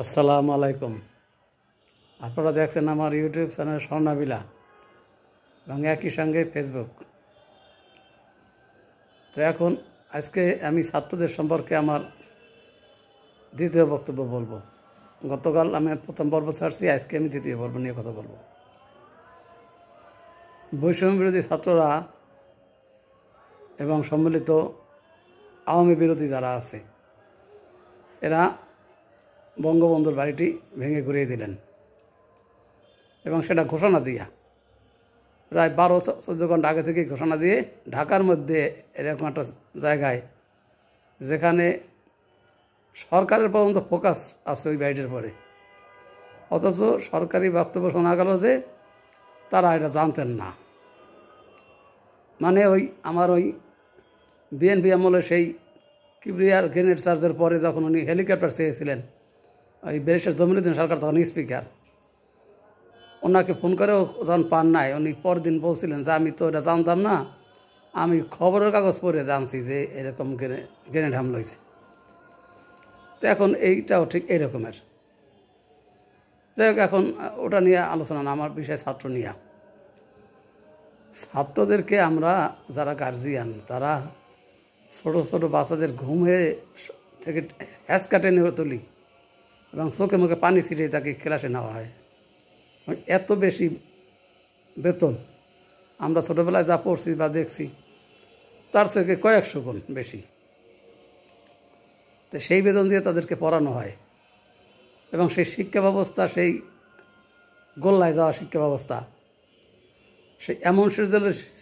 আসসালামু আলাইকুম। আপনারা দেখছেন আমার ইউটিউব চ্যানেল স্বর্ণাবিলা এবং একই সঙ্গে ফেসবুক। তো এখন আজকে আমি ছাত্রদের সম্পর্কে আমার দ্বিতীয় বক্তব্য বলবো। গতকাল আমি প্রথম পর্ব ছাড়ছি, আজকে আমি দ্বিতীয় পর্ব নিয়ে কথা বলবো। বৈষম্য বিরোধী ছাত্ররা এবং সম্মিলিত আওয়ামী বিরোধী যারা আছে এরা বঙ্গবন্ধুর বাড়িটি ভেঙে ঘুরিয়ে দিলেন এবং সেটা ঘোষণা দিয়া প্রায় 12-14 ঘন্টা আগে থেকে ঘোষণা দিয়ে ঢাকার মধ্যে এরকম একটা জায়গায় যেখানে সরকারের পর্যন্ত ফোকাস আছে ওই বাড়িটির পরে, অথচ সরকারি বক্তব্য শোনা গেল যে তারা এটা জানতেন না। মানে আমার বিএনপি আমলে সেই কিবরিয়ার গ্রেনেড চার্জের পরে যখন উনি হেলিকপ্টার চেয়েছিলেন, ওই ব্যারিস্টার জমিরুদ্দিন সরকার তখন স্পিকার, ওনাকে ফোন করেও যখন পান নাই, উনি পরদিন বলছিলেন যে আমি তো এটা জানতাম না, আমি খবরের কাগজ পড়ে জানছি যে এরকম গ্রেনেড হামলা হয়েছে। তো এখন এইটাও ঠিক এই রকমের। যাই হোক, এখন ওটা নিয়ে আলোচনা না, আমার বিষয় ছাত্র নিয়ে। ছাত্রদেরকে আমরা যারা গার্জিয়ান তারা ছোট ছোট বাচ্চাদের ঘুমে থেকে হ্যাঁচকা টেনে তুলি এবং চোখে মুখে পানি ছিটিয়ে তাকে ক্লাসে নেওয়া হয়। এত বেশি বেতন আমরা ছোটোবেলায় যা পড়ছি বা দেখছি তার থেকে কয়েকশো গুণ বেশি। তো সেই বেতন দিয়ে তাদেরকে পড়ানো হয় এবং সেই শিক্ষা ব্যবস্থা, সেই গোল্লায় যাওয়া শিক্ষা ব্যবস্থা, সে এমন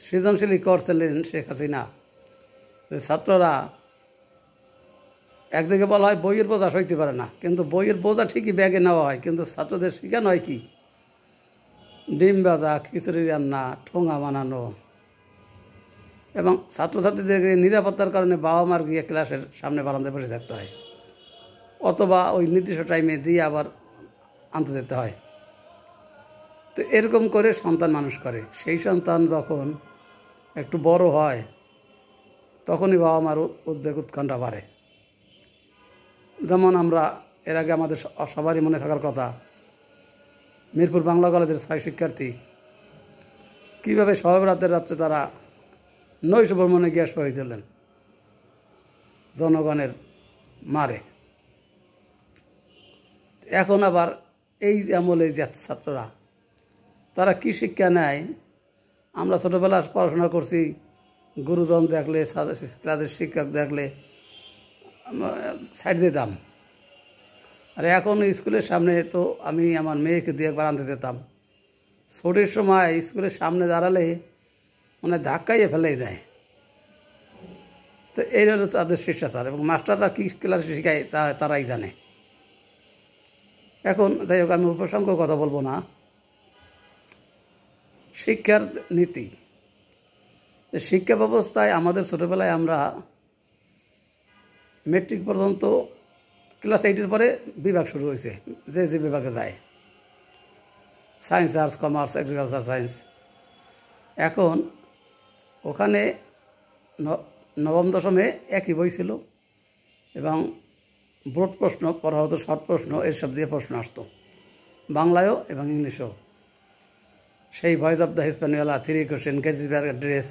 সৃজনশীলই করছিলেন শেখ হাসিনা যে ছাত্ররা একদিকে বলা হয় বইয়ের বোঝা সইতে পারে না, কিন্তু বইয়ের বোঝা ঠিকই ব্যাগে নেওয়া হয়, কিন্তু ছাত্রদের শেখানো হয় কি ডিম ভাজা, খিচুড়ি রান্না, ঠোঙা বানানো এবং ছাত্রছাত্রীদেরকে নিরাপত্তার কারণে বাবা মার গিয়ে ক্লাসের সামনে বারান্দায় বসে থাকতে হয়, অথবা ওই নির্দিষ্ট টাইমে দিয়ে আবার আনতে যেতে হয়। তো এরকম করে সন্তান মানুষ করে। সেই সন্তান যখন একটু বড় হয় তখনই বাবা মার উদ্বেগ উৎকণ্ঠা বাড়ে। যেমন আমরা এর আগে আমাদের সবারই মনে থাকার কথা, মিরপুর বাংলা কলেজের 6 শিক্ষার্থী কীভাবে শবে রাতের রাত্রে তারা নৈশ ভ্রমণে গিয়ে শহীদ হলেন জনগণের মারে। এখন আবার এই আমলে যে ছাত্ররা তারা কী শিক্ষা নেয়, আমরা ছোটোবেলা পড়াশোনা করছি, গুরুজন দেখলে, ক্লাসের শিক্ষক দেখলে সাইড দিতাম। আর এখন স্কুলের সামনে তো আমি আমার মেয়েকে দিয়ে একবার আনতে যেতাম, ছুটির সময় স্কুলের সামনে দাঁড়ালে মানে ধাক্কাইয়ে ফেলেই দেয়। তো এই হলো তাদের শিষ্টাচার এবং মাস্টাররা কী ক্লাসে শেখায় তারাই জানে। এখন যাই হোক, আমি উপসংখ্য কথা বলবো না। শিক্ষার নীতি, শিক্ষা ব্যবস্থায় আমাদের ছোটোবেলায় আমরা মেট্রিক পর্যন্ত, ক্লাস 8-এর পরে বিভাগ শুরু হয়েছে, যে যে বিভাগে যায়, science, arts, commerce, agriculture, science. এখন ওখানে নবম দশমে একই বই ছিল এবং বোর্ড প্রশ্ন পড়া হতো, শর্ট প্রশ্ন, এসব দিয়ে প্রশ্ন আসতো বাংলায়ও এবং ইংলিশেও। সেই voice of the Hispaniola, 3 question, Gettysburg address,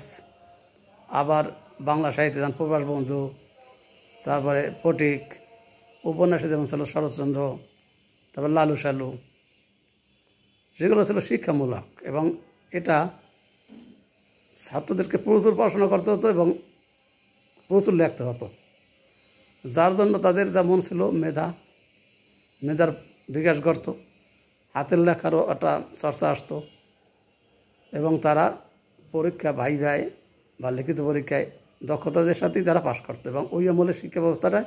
আবার বাংলা সাহিত্যে যেমন প্রভাস বন্ধু, তারপরে ফটিক, উপন্যাসে যেমন ছিল শরৎচন্দ্র, তারপর লালু সালু, যেগুলো ছিল শিক্ষামূলক এবং এটা ছাত্রদেরকে প্রচুর পড়াশোনা করতে হতো এবং প্রচুর লিখতে হতো, যার জন্য তাদের যেমন ছিল মেধার বিকাশ ঘটত, হাতের লেখারও একটা চর্চা আসতো এবং তারা পরীক্ষা ভাই বা লিখিত পরীক্ষায় দক্ষতাদের সাথেই তারা পাশ করতো এবং ওই আমলের শিক্ষা ব্যবস্থাটা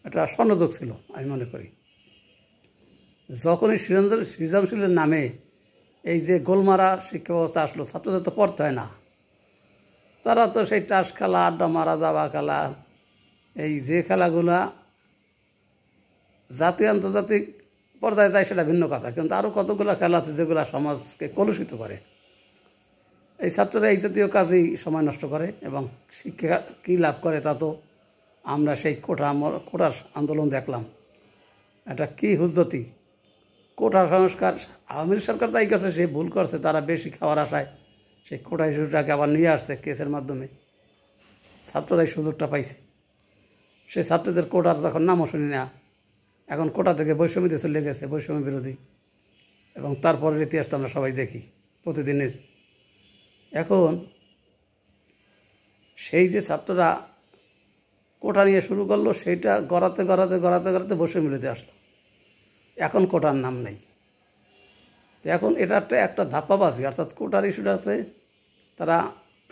একটা স্বর্ণযুগ ছিল আমি মনে করি। যখনই সৃজনশীলের নামে এই যে গোলমারা শিক্ষা ব্যবস্থা আসলো, ছাত্রদের তো পড়তে হয় না, তারা তো সেই টাস খেলা, আড্ডা মারা, দাবা খেলা, এই যে খেলাগুলা জাতীয় আন্তর্জাতিক পর্যায়ে যায় সেটা ভিন্ন কথা, কিন্তু আরও কতগুলো খেলা আছে যেগুলো সমাজকে কলুষিত করে। এই ছাত্ররা এই জাতীয় কাজেই সময় নষ্ট করে এবং শিক্ষা কী লাভ করে তা তো আমরা সেই কোটা আন্দোলন দেখলাম এটা কী হুজ্জতি কোটা সংস্কার আওয়ামী লীগ সরকার তাই করছে, সে ভুল করছে, তারা বেশি খাওয়ার আশায় সেই কোটা ইস্যুটাকে আবার নিয়ে আসছে কেসের মাধ্যমে, ছাত্ররা এই সুযোগটা পাইছে। সেই ছাত্রদের কোটার যখন নামও শুনি না, এখন কোটা থেকে বৈষম্যতে চলে গেছে, বৈষম্য বিরোধী, এবং তারপরের ইতিহাস তো আমরা সবাই দেখি প্রতিদিনের। এখন সেই যে ছাত্ররা কোটা নিয়ে শুরু করলো, সেইটা গড়াতে গড়াতে গড়াতে গড়াতে বৈষম্য বিরোধী আসলো, এখন কোটার নাম নেই। তো এখন এটা একটা ধাপ্পাবাজি, অর্থাৎ কোটার ইস্যুটাতে তারা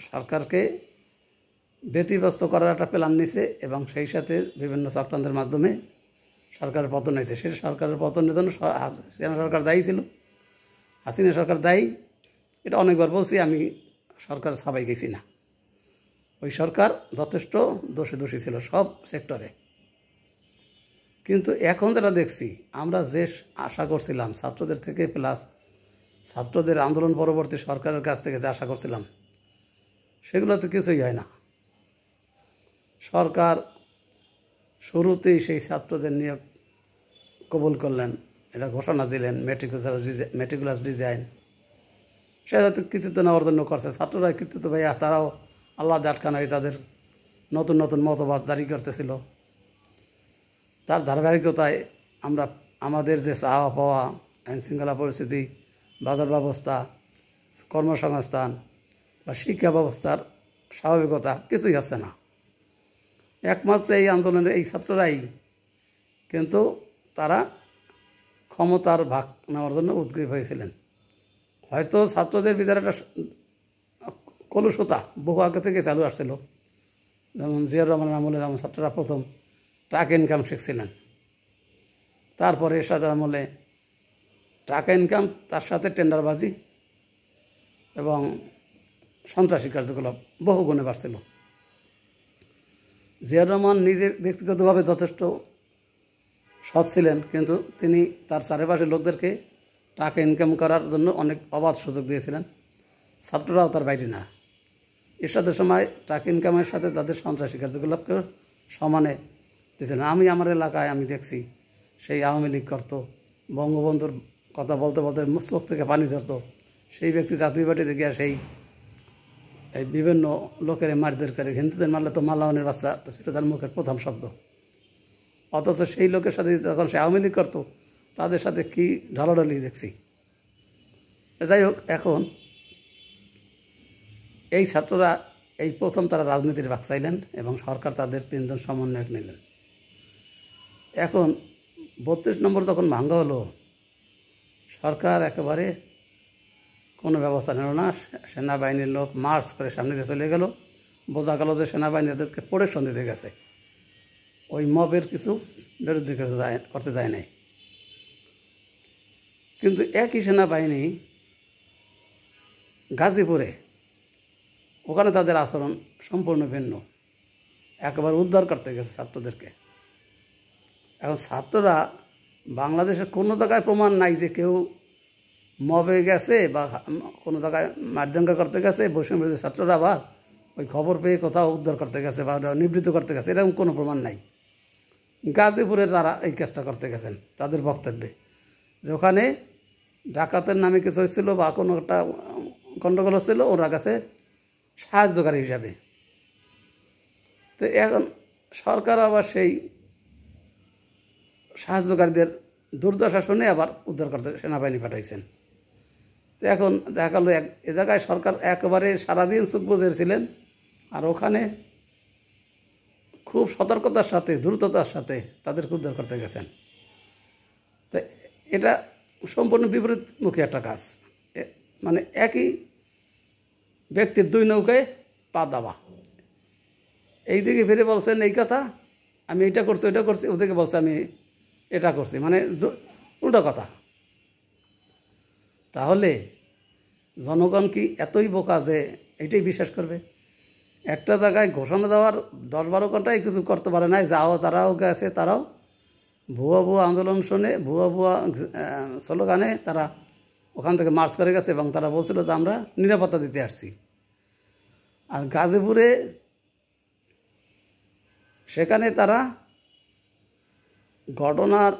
সরকারকে ব্যতিব্যস্ত করার একটা প্ল্যান নিছে, এবং সেই সাথে বিভিন্ন চক্রান্তের মাধ্যমে সরকারের পতন হয়েছে। সেই সরকারের পতনের জন্য হাসিনা সরকার দায়ী ছিল, হাসিনা সরকার দায়ী, এটা অনেকবার বলছি, আমি সরকার ছাপাই গেছি না। ওই সরকার যথেষ্ট দোষী ছিল সব সেক্টরে। কিন্তু এখন যেটা দেখছি, আমরা যে আশা করছিলাম ছাত্রদের থেকে, প্লাস ছাত্রদের আন্দোলন পরবর্তী সরকারের কাছ থেকে যে আশা করছিলাম, সেগুলো তো কিছুই হয় না। সরকার শুরুতেই সেই ছাত্রদের নিয়োগ কবুল করলেন, এটা ঘোষণা দিলেন, মেট্রিকুলাস ডিজাইন, সে হয়তো কৃতিত্ব নেওয়ার জন্য করছে। ছাত্ররা কৃতিত্ব ভাইয়া, তারাও আল্লাহ আটকানো হয়ে তাদের নতুন নতুন মতবাদ জারি করতেছিল। তার ধারাবাহিকতায় আমরা আমাদের যে চাওয়া পাওয়া, আইনশৃঙ্খলা পরিস্থিতি, বাজার ব্যবস্থা, কর্মসংস্থান বা শিক্ষা ব্যবস্থার স্বাভাবিকতা কিছুই হচ্ছে না। একমাত্র এই আন্দোলনের এই ছাত্ররাই কিন্তু তারা ক্ষমতার ভাগ নেওয়ার জন্য উদ্গ্রীব হয়েছিলেন। হয়তো ছাত্রদের ভিতরে একটা কলুষতা বহু আগে থেকে চালু আসছিল, যেমন জিয়াউর রহমানের আমলে যেমন ছাত্ররা প্রথম ট্রাক ইনকাম শিখছিলেন, তারপরে এরশাদের আমলে টাকা ইনকাম, তার সাথে টেন্ডারবাজি এবং সন্ত্রাসী কার্যকলাপ বহু গুণে বাড়ছিল। জিয়াউর রহমান নিজে ব্যক্তিগতভাবে যথেষ্ট সৎ ছিলেন, কিন্তু তিনি তার চারিপাশের লোকদেরকে টাকা ইনকাম করার জন্য অনেক অবাধ সুযোগ দিয়েছিলেন। ছাত্ররাও তার বাইরে না। এরশাদের সময় টাকা ইনকামের সাথে তাদের সন্ত্রাসী কার্যকলাপকে সমানে দিয়েছিলেন। আমি আমার এলাকায় আমি দেখছি, সেই আওয়ামী লীগ করত, বঙ্গবন্ধুর কথা বলতে বলতে চোখ থেকে পানি ঝরত, সেই ব্যক্তি জাতীয় পার্টিতে গিয়া সেই বিভিন্ন লোকের মারধর করে, হিন্দুদের মারলে তো মালাওয়ানের বাচ্চা ছিল তার মুখের প্রথম শব্দ। অথচ সেই লোকের সাথে যখন সে আওয়ামী লীগ করতো, তাদের সাথে কী ঢলাঢলি দেখছি। যাই হোক, এখন এই ছাত্ররা এই প্রথম তারা রাজনীতির ভাগ চাইলেন, এবং সরকার তাদের 3 জন সমন্বয়ক নিলেন। এখন 32 নম্বর যখন ভাঙ্গা হলো, সরকার একেবারে কোনো ব্যবস্থা নিল না। সেনাবাহিনীর লোক মার্চ করে সামনে দিয়ে চলে গেল। বোঝা গেল যে সেনাবাহিনী এদেরকে প্রোটেকশন দিতে গেছে, ওই মবের কিছু বিরুদ্ধে কিছু করতে যায় নাই। কিন্তু একই সেনাবাহিনী গাজীপুরে, ওখানে তাদের আচরণ সম্পূর্ণ ভিন্ন, একেবারে উদ্ধার করতে গেছে ছাত্রদেরকে। এখন ছাত্ররা বাংলাদেশের কোনো জায়গায় প্রমাণ নাই যে কেউ মবে গেছে বা কোনো জায়গায় মারদঙ্গা করতে গেছে, বৈষম্য বিরোধী ছাত্ররা আবার ওই খবর পেয়ে কোথাও উদ্ধার করতে গেছে বা নিবৃত্ত করতে গেছে, এরকম কোনো প্রমাণ নাই। গাজীপুরে তারা এই কাজটা করতে গেছেন তাদের বক্তব্যে, যে ওখানে ডাকাতের নামে কিছু হয়েছিল বা কোনো একটা গণ্ডগোল হচ্ছিল, ওরা কাছে সাহায্যকারী হিসাবে। তো এখন সরকার আবার সেই সাহায্যকারীদের দুর্দশা শুনে আবার উদ্ধার করতে সেনাবাহিনী পাঠাইছেন। তো এখন দেখা গেল এ জায়গায় সরকার একেবারে সারাদিন চোখ বুজে ছিলেন, আর ওখানে খুব সতর্কতার সাথে, দ্রুততার সাথে তাদেরকে উদ্ধার করতে গেছেন। তো এটা সম্পূর্ণ বিপরীতমুখী একটা কাজ, মানে একই ব্যক্তির 2 নৌকায় পা দেওয়া। এইদিকে ফিরে বলছেন এই কথা, আমি এটা করছি ওইটা করছি, ওদিকে বলছে আমি এটা করছি, মানে উল্টো কথা। তাহলে জনগণ কি এতই বোকা যে এইটাই বিশ্বাস করবে? একটা জায়গায় ঘোষণা দেওয়ার 10-12 ঘন্টায় কিছু করতে পারে নাই, যারাও গেছে তারাও ভুয়া আন্দোলন শুনে, ভুয়া স্লোগানে তারা ওখান থেকে মার্চ করে গেছে, এবং তারা বলছিল যে আমরা নিরাপত্তা দিতে আসছি। আর গাজীপুরে সেখানে তারা ঘটনার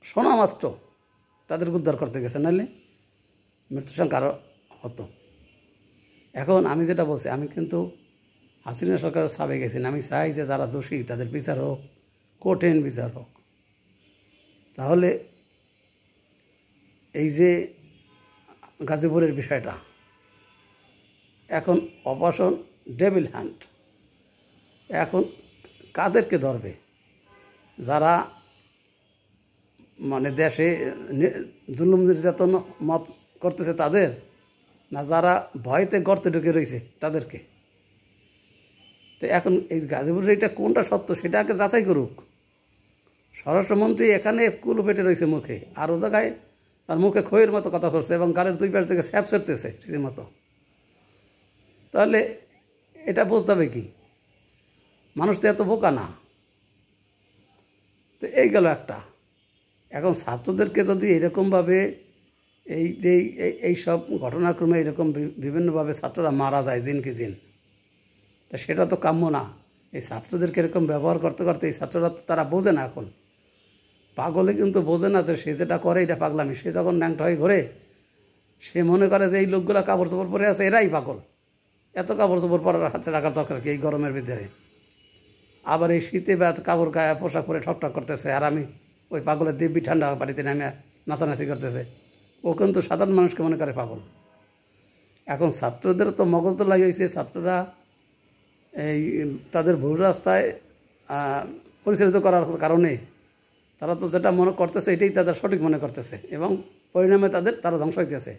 শোনা মাত্র তাদেরকে উদ্ধার করতে গেছে, নাহলে মৃত্যুর সংখ্যা আরও হতো। এখন আমি যেটা বলছি, আমি কিন্তু হাসিনা সরকারের সাবে গেছি না, আমি চাই যে যারা দোষী তাদের বিচার হোক, কঠিন বিচার হোক। তাহলে এই যে গাজীপুরের বিষয়টা, এখন অপারেশন ডেভিল হ্যান্ড, এখন কাদেরকে ধরবে? যারা মানে দেশে জুলুম নির্যাতন মাপ করতেছে তাদের, না যারা ভয়তে গর্তে ঢুকে রয়েছে তাদেরকে? তো এখন এই গাজীপুরের এটা কোনটা সত্য সেটা আগে যাচাই করুক। স্বরাষ্ট্রমন্ত্রী এখানে কুলু পেটে রয়েছে মুখে, আর ও জায়গায় তার মুখে খইয়ের মতো কথা করছে এবং গালের দুই পাশ থেকে স্যাপ সেরতেছে রীতিমতো। তাহলে এটা বুঝতে হবে কি? মানুষ তো এত বোকা না। তো এই গেল একটা। এখন ছাত্রদেরকে যদি এরকমভাবে এই যে এই সব ঘটনাক্রমে এরকম বিভিন্নভাবে ছাত্ররা মারা যায় দিনকে দিন, তা সেটা তো কাম্য না। এই ছাত্রদেরকে এরকম ব্যবহার করতে করতে এই ছাত্ররা তো তারা বোঝে না। এখন পাগলে কিন্তু বোঝে না যে সে যেটা করে এটা পাগলামি। সে যখন ন্যাংটা হয়ে ঘোরে সে মনে করে যে এই লোকগুলো কাপড় চোপড় পরে আছে এরাই পাগল। এত কাপড় চোপড় পরার হাতে রাখার দরকার কি এই গরমের ভিতরে? আবার এই শীতে কাপড় গায়ে পোশাক পরে ঠকঠক করতেছে, আর আমি ওই পাগলের দিব্যি ঠান্ডা বাড়িতে নামে নাচানাচি করতেছে। ও কিন্তু সাধারণ মানুষকে মনে করে পাগল। এখন ছাত্রদের তো মগজ তো লাগে হয়েছে, ছাত্ররা এই তাদের ভুল রাস্তায় পরিচালিত করার কারণে তারা তো যেটা মনে করতেছে এটাই তাদের সঠিক মনে করতেছে, এবং পরিণামে তারা ধ্বংস হইতেছে।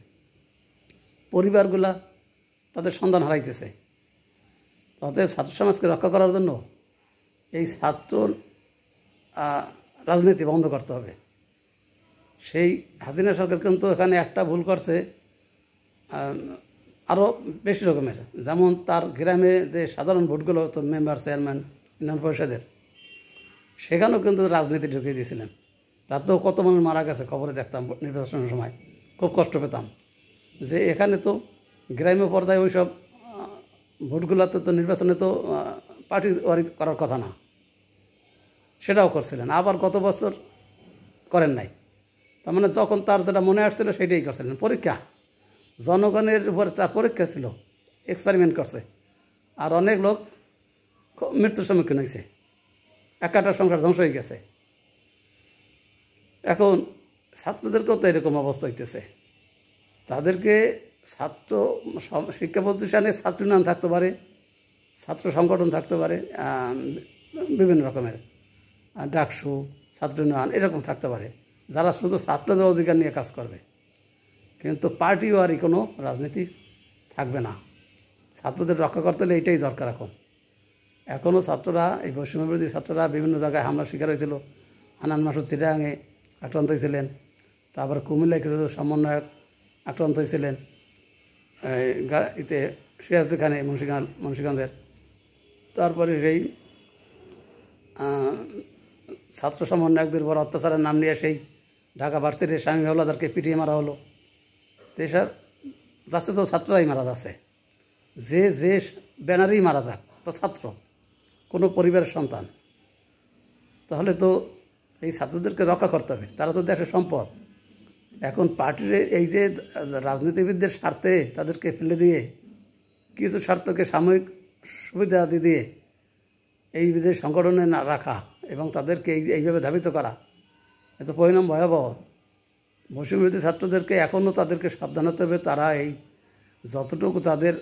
পরিবারগুলা তাদের সন্ধান হারাইতেছে। অতএব ছাত্র সমাজকে রক্ষা করার জন্য এই ছাত্র রাজনীতি বন্ধ করতে হবে। সেই হাসিনা সরকার কিন্তু এখানে একটা ভুল করছে আরও বেশি রকমের। যেমন তার গ্রামে যে সাধারণ ভোটগুলো হতো, মেম্বার চেয়ারম্যান ইউনিয়ন পরিষদের, সেখানেও কিন্তু রাজনীতি ঢুকিয়ে দিয়েছিলেন। তাতেও কত মানুষ মারা গেছে খবরে দেখতাম নির্বাচনের সময়, খুব কষ্ট পেতাম যে এখানে তো গ্রাম্য পর্যায়ে ওই সব ভোটগুলোতে তো নির্বাচনে তো পার্টি ওয়ারি করার কথা না, সেটাও করছিলেন। আবার গত বছর করেন নাই। তার মানে যখন তার যেটা মনে আসছিল সেটাই করছিলেন। পরীক্ষা, জনগণের উপর তার পরীক্ষা ছিল, এক্সপেরিমেন্ট করছে। আর অনেক লোক মৃত্যুর সম্মুখীন হয়েছে, একটা সংসার ধ্বংস হয়ে গেছে। এখন ছাত্রদেরকেও তো এরকম অবস্থা হইতেছে। তাদেরকে ছাত্র শিক্ষা প্রতিষ্ঠানে ছাত্র ইউনিয়ন থাকতে পারে, ছাত্র সংগঠন থাকতে পারে, বিভিন্ন রকমের ডাকসু, ছাত্র ইউনিয়ন এরকম থাকতে পারে, যারা শুধু ছাত্রদের অধিকার নিয়ে কাজ করবে। কিন্তু পার্টি ওয়ারি কোনো রাজনীতি থাকবে না। ছাত্রদের রক্ষা করতে হলে এইটাই দরকার। এখনও ছাত্ররা, এই বৈষম্যবিরোধী ছাত্ররা বিভিন্ন জায়গায় হামলার শিকার হয়েছিল। হানান মাসুদ চিটাগাঙে আক্রান্ত হয়েছিলেন, তারপর কুমিল্লায় কিছু সমন্বয়ক আক্রান্ত হয়েছিলেন, সিরাজদি খানে মুন্সিগঞ্জের। তারপরে সেই ছাত্র সমন্বয়কদের উপর অত্যাচারের নাম নিয়ে সেই ঢাকা ভার্সিটির স্বামী হলাদারকে পিটিয়ে মারা হলো। তো এসব যাচ্ছে তো ছাত্ররাই মারা যাচ্ছে। যে ব্যানারেই মারা যাক তো ছাত্র, কোনো পরিবারের সন্তান। তাহলে তো এই ছাত্রদেরকে রক্ষা করতে হবে, তারা তো দেশের সম্পদ। এখন পার্টির এই যে রাজনীতিবিদদের স্বার্থে তাদেরকে ফেলে দিয়ে কিছু স্বার্থকে সাময়িক সুবিধা দিয়ে এই যে সংগঠনে না রাখা এবং তাদেরকে এইভাবে ধাবিত করা, এত পরিণাম ভয়াবহ। বৈষম্যবিরোধী ছাত্রদেরকে এখনও তাদেরকে সাবধান হতে হবে। তারা এই যতটুকু তাদের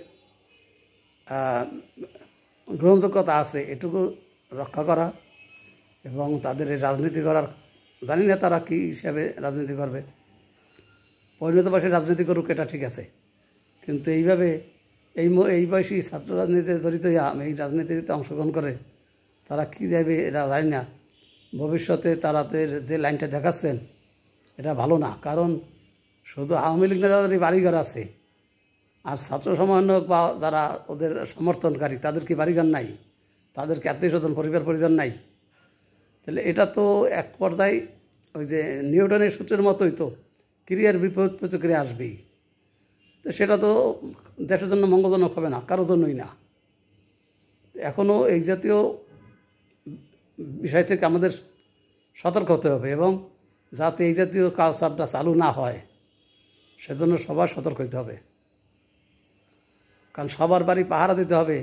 গ্রহণযোগ্যতা আছে এটুকু রক্ষা করা এবং তাদের এই রাজনীতি করার, জানি না তারা কী হিসাবে রাজনীতি করবে, পরিণত বয়সে রাজনীতি করুক, এটা ঠিক আছে। কিন্তু এইভাবে এই বয়সী ছাত্র রাজনীতিতে জড়িত এই রাজনীতিতে অংশগ্রহণ করে তারা কী দেবে এটা জানি না। ভবিষ্যতে তাদের যে লাইনটা দেখাচ্ছেন এটা ভালো না। কারণ শুধু আওয়ামী লীগ নেতাদেরই বাড়িঘর আছে, আর ছাত্র সমন্বয়ক বা যারা ওদের সমর্থনকারী তাদের কি বাড়িঘর নাই? তাদের কি আত্মীয় স্বজন পরিবার পরিজন নাই? তাহলে এটা তো এক পর্যায়ে ওই যে নিউটনের সূত্রের মতোই তো ক্রিয়ার বিপরীত প্রতিক্রিয়া আসবেই। তো সেটা তো দেশের জন্য মঙ্গলজনক হবে না, কারোর জন্যই না। এখনও এই জাতীয় বিষয় থেকে আমাদের সতর্ক হতে হবে এবং যাতে এই জাতীয় কালচারটা চালু না হয় সেজন্য সবার সতর্ক হতে হবে। কারণ সবার বাড়ি পাহারা দিতে হবে,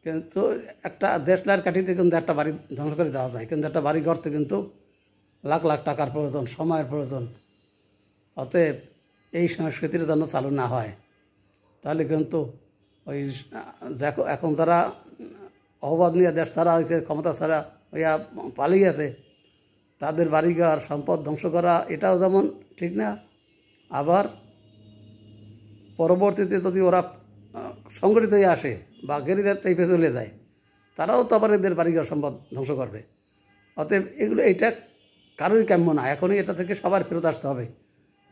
কিন্তু একটা দেশলাইয়ের কাঠিতে কিন্তু একটা বাড়ি ধ্বংস করে দেওয়া যায়, কিন্তু একটা বাড়ি গড়তে কিন্তু লাখ লাখ টাকার প্রয়োজন, সময়ের প্রয়োজন। অতএব এই সংস্কৃতির জন্য চালু না হয় তাহলে কিন্তু ওই এখন যারা অবাধ নিয়ে দেশ ছাড়া হয়েছে, ক্ষমতা ছাড়া হইয়া পালিয়ে গেছে, তাদের বাড়িঘর সম্পদ ধ্বংস করা এটাও যেমন ঠিক না, আবার পরবর্তীতে যদি ওরা সংগঠিত হয়ে আসে বা গেরিলা টাইপে চলে যায়, তারাও তো আবার এদের বাড়িঘর সম্পদ ধ্বংস করবে। অতএব এগুলো এইটা কারোরই কাম্য না। এখনই এটা থেকে সবার ফেরত আসতে হবে,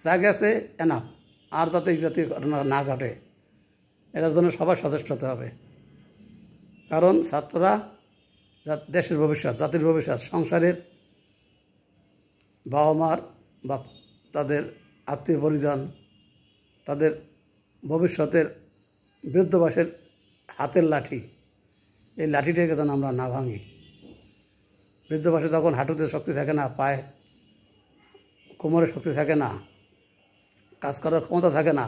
যা গেছে এনাফ, আর যাতে এই জাতীয় ঘটনা না ঘটে এটার জন্য সবার সচেষ্ট হতে হবে। কারণ ছাত্ররা দেশের ভবিষ্যৎ, জাতির ভবিষ্যৎ, সংসারের বাবা মার বা তাদের আত্মীয় পরিজন, তাদের ভবিষ্যতের বৃদ্ধ বয়সের হাতের লাঠি, এই লাঠিটাকে যেন আমরা না ভাঙি। বৃদ্ধ বয়সে যখন হাঁটুতে শক্তি থাকে না, পায়ে কোমরে শক্তি থাকে না, কাজ করার ক্ষমতা থাকে না,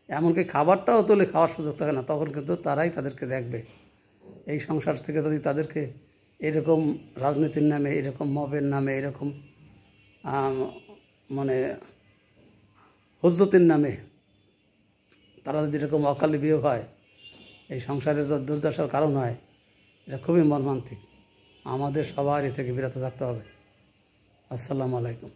এমনকি খাবারটাও তুলে খাওয়ার সুযোগ থাকে না, তখন কিন্তু তারাই তাদেরকে দেখবে। এই সংসার থেকে যদি তাদেরকে এরকম রাজনীতির নামে, এরকম মবের নামে, এরকম মানে হুজ্জতির নামে তারা যদি এরকম অকালে বিয়োগ হয়, এই সংসারের যে দুর্দশার কারণ হয়, এটা খুবই মর্মান্তিক। আমাদের সবার এ থেকে বিরত থাকতে হবে। আসসালামু আলাইকুম।